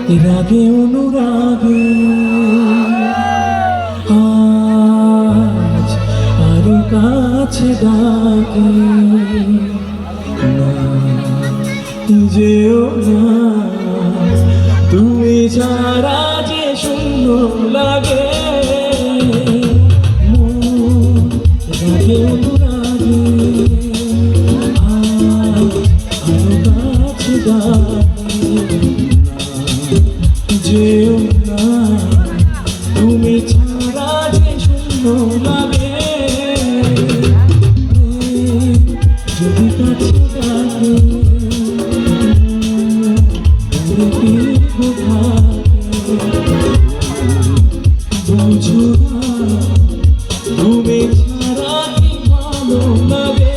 রাগে অনুরাগে আজ আরো কাছে ডাকে না যেও না তুমি ছাড়া যে শূন্য লাগে মন রাগে অনুরাগে আজ আরো কাছে ডাকে যেও না তুমি ছাড়া যে শূন্য লাগে যদি কাছে ডাকে বুঝো না তুমি ছাড়া কি ভালো লাগে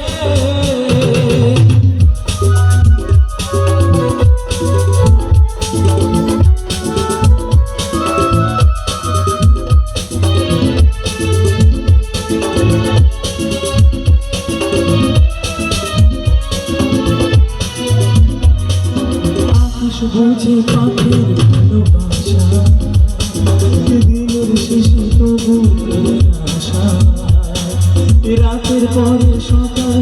বুঝে পাখির ভালোবাসা দিনের শেষে তবু আশা রাতের পরে সকাল